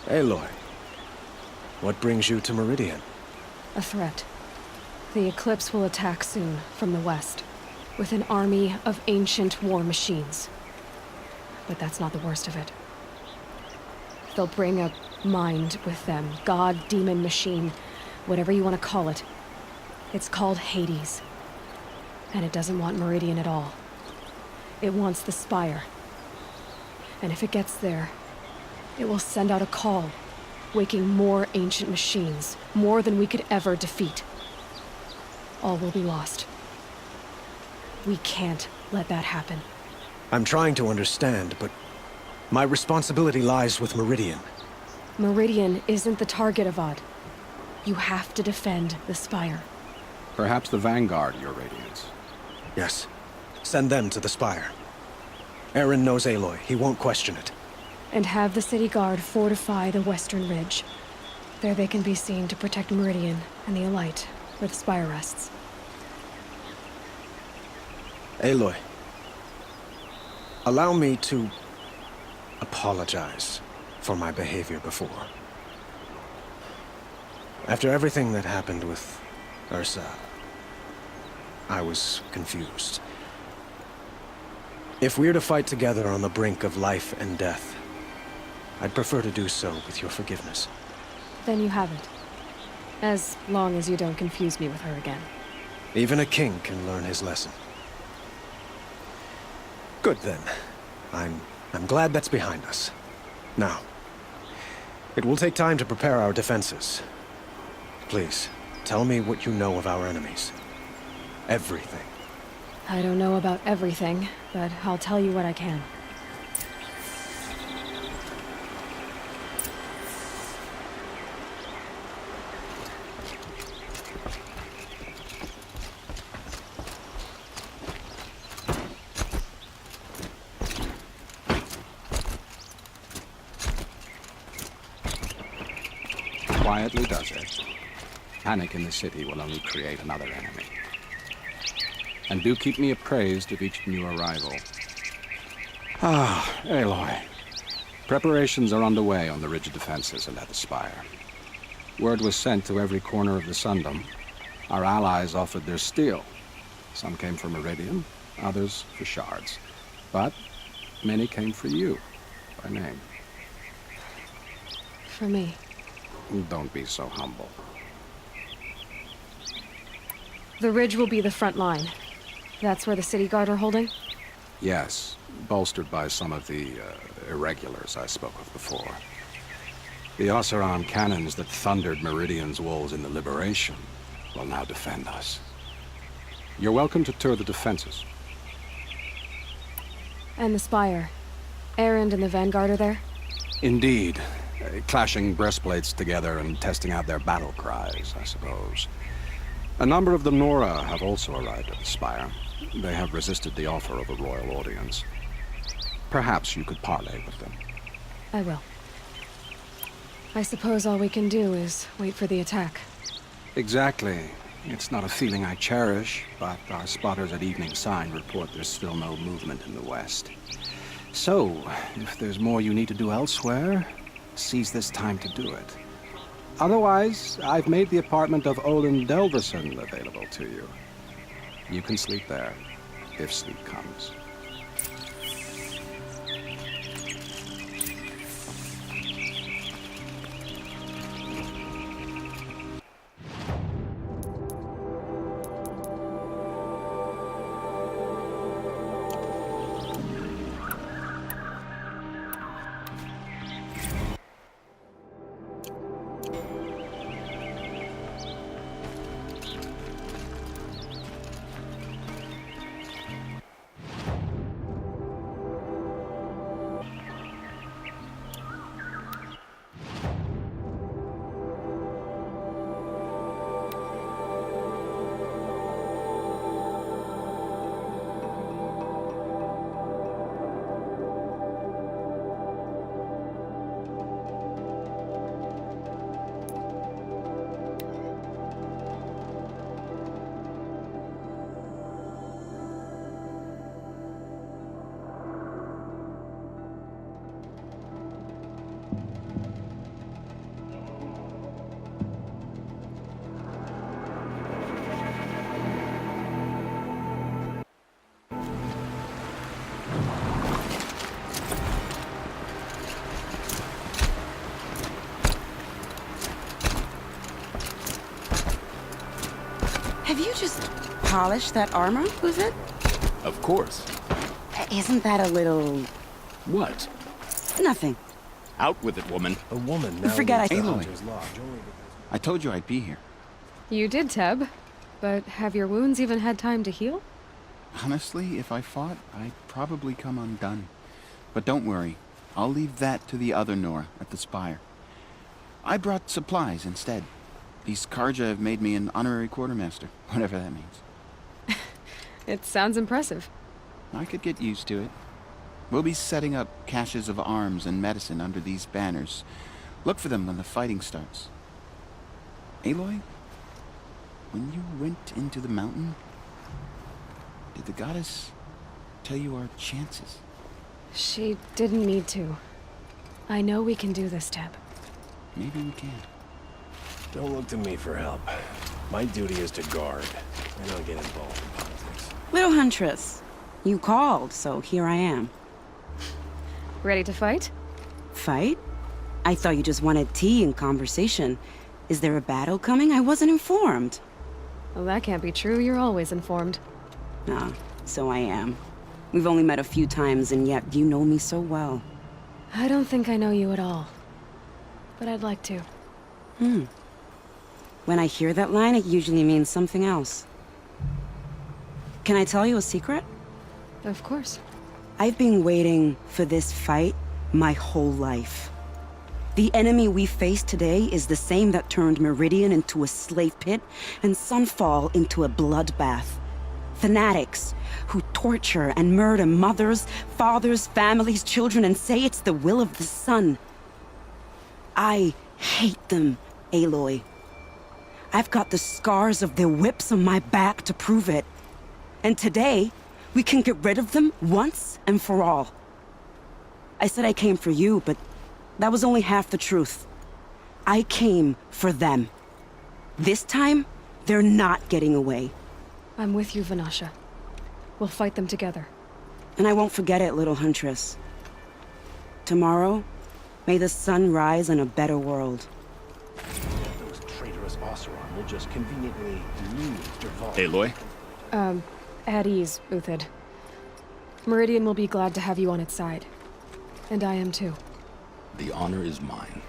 Aloy, what brings you to Meridian? A threat. The Eclipse will attack soon, from the west, with an army of ancient war machines. But that's not the worst of it. They'll bring a mind with them, god, demon, machine, whatever you want to call it. It's called Hades. And it doesn't want Meridian at all. It wants the Spire. And if it gets there, it will send out a call, waking more ancient machines, more than we could ever defeat. All will be lost. We can't let that happen. I'm trying to understand, but my responsibility lies with Meridian. Meridian isn't the target, Avad. You have to defend the Spire. Perhaps the Vanguard, Your Radiance. Yes. Send them to the Spire. Eren knows Aloy. He won't question it. And have the city guard fortify the western ridge. There they can be seen to protect Meridian and the Elite, where the Spire rests. Aloy, allow me to apologize for my behavior before. After everything that happened with Ursa, I was confused. If we're to fight together on the brink of life and death, I'd prefer to do so with your forgiveness. Then you have it. As long as you don't confuse me with her again. Even a king can learn his lesson. Good then. I'm glad that's behind us. Now, it will take time to prepare our defenses. Please, tell me what you know of our enemies. Everything. I don't know about everything, but I'll tell you what I can. Quietly does it. Panic in the city will only create another enemy. And do keep me appraised of each new arrival. Ah, Aloy. Preparations are underway on the ridge defenses and at the Spire. Word was sent to every corner of the Sundom. Our allies offered their steel. Some came for Meridian, others for shards. But many came for you, by name. For me. Don't be so humble. The ridge will be the front line. That's where the city guard are holding? Yes, bolstered by some of the irregulars I spoke of before. The Oseram cannons that thundered Meridian's walls in the Liberation will now defend us. You're welcome to tour the defenses. And the Spire. Erend and the Vanguard are there? Indeed. Clashing breastplates together and testing out their battle cries, I suppose. A number of the Nora have also arrived at the Spire. They have resisted the offer of a royal audience. Perhaps you could parley with them. I will. I suppose all we can do is wait for the attack. Exactly. It's not a feeling I cherish, but our spotters at Evening Sign report there's still no movement in the west. So, if there's more you need to do elsewhere, seize this time to do it. Otherwise, I've made the apartment of Olin Delverson available to you. You can sleep there, if sleep comes. Have you just polished that armor, was it? Of course. Isn't that a little... What? Nothing. Out with it, woman. A woman now Forget leads I- the Aloy. Hunter's Lodge only because... I told you I'd be here. You did, Teb. But have your wounds even had time to heal? Honestly, if I fought, I'd probably come undone. But don't worry. I'll leave that to the other Nora at the Spire. I brought supplies instead. These Karja have made me an honorary quartermaster, whatever that means. It sounds impressive. I could get used to it. We'll be setting up caches of arms and medicine under these banners. Look for them when the fighting starts. Aloy, when you went into the mountain, did the goddess tell you our chances? She didn't need to. I know we can do this, Teb. Maybe we can. Don't look to me for help. My duty is to guard. I don't get involved in politics. Little Huntress, you called, so here I am. Ready to fight? Fight? I thought you just wanted tea and conversation. Is there a battle coming? I wasn't informed. Well, that can't be true. You're always informed. Ah, so I am. We've only met a few times, and yet you know me so well. I don't think I know you at all. But I'd like to. When I hear that line, it usually means something else. Can I tell you a secret? Of course. I've been waiting for this fight my whole life. The enemy we face today is the same that turned Meridian into a slave pit and Sunfall into a bloodbath. Fanatics who torture and murder mothers, fathers, families, children, and say it's the will of the sun. I hate them, Aloy. I've got the scars of their whips on my back to prove it. And today, we can get rid of them once and for all. I said I came for you, but that was only half the truth. I came for them. This time, they're not getting away. I'm with you, Vanasha. We'll fight them together. And I won't forget it, little Huntress. Tomorrow, may the sun rise in a better world. Those traitorous Oseram will just conveniently leave Dervahl. Aloy? At ease, Uthid. Meridian will be glad to have you on its side. And I am too. The honor is mine.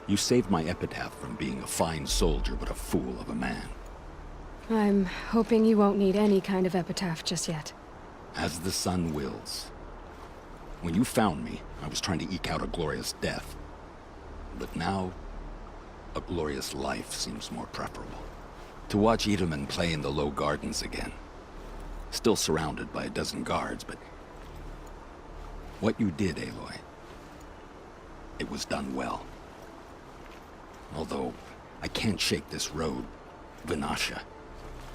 You saved my epitaph from being a fine soldier but a fool of a man. I'm hoping you won't need any kind of epitaph just yet. As the sun wills. When you found me, I was trying to eke out a glorious death. But now, a glorious life seems more preferable. To watch Edelman play in the low gardens again. Still surrounded by a dozen guards, but... what you did, Aloy, it was done well. Although, I can't shake this road, Vanasha.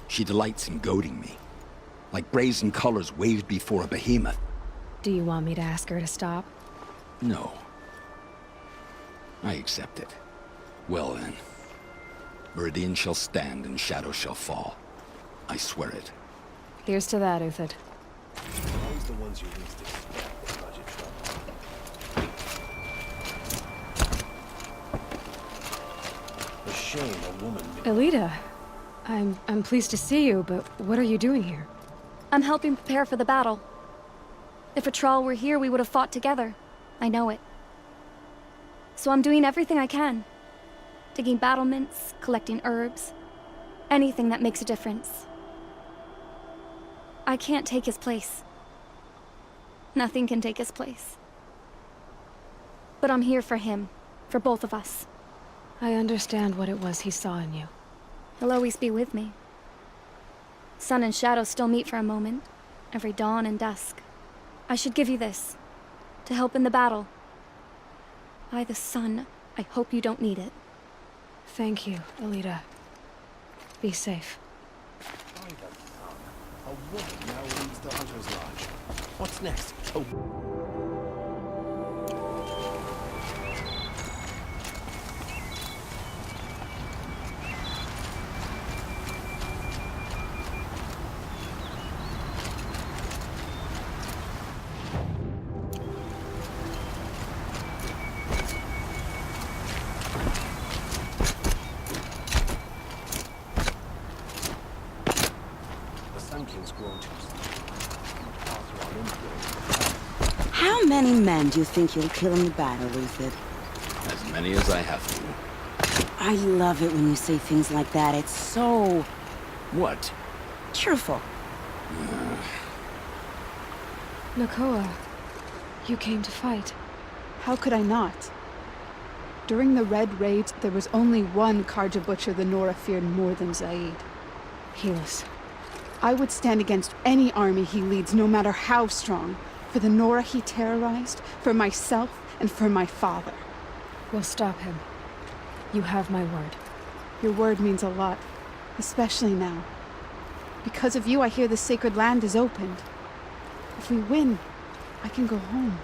She delights in goading me. Like brazen colors waved before a behemoth. Do you want me to ask her to stop? No. I accept it. Well then. Meridian shall stand and shadow shall fall. I swear it. Here's to that, Uthid. Always the ones you least expect that cause you trouble. A shame a woman... Elita, I'm pleased to see you, but what are you doing here? I'm helping prepare for the battle. If Atral were here, we would have fought together. I know it. So I'm doing everything I can. Digging battlements, collecting herbs. Anything that makes a difference. I can't take his place. Nothing can take his place. But I'm here for him. For both of us. I understand what it was he saw in you. He'll always be with me. Sun and shadow still meet for a moment. Every dawn and dusk. I should give you this. To help in the battle. By the sun, I hope you don't need it. Thank you, Elita. Be safe. By the tongue. A woman now leads the Hunter's Lodge. What's next? Oh. many men do you think you'll kill in the battle, Luthid? As many as I have to. I love it when you say things like that. It's so What? cheerful. Nakoa, you came to fight. How could I not? During the Red Raids, there was only one Karja Butcher the Nora feared more than Zaid. Helis. I would stand against any army he leads, no matter how strong. For the Nora he terrorized, for myself, and for my father. We'll stop him. You have my word. Your word means a lot, especially now. Because of you, I hear the sacred land is opened. If we win, I can go home.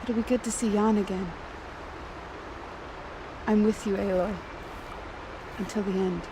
It'll be good to see Jan again. I'm with you, Aloy. Until the end.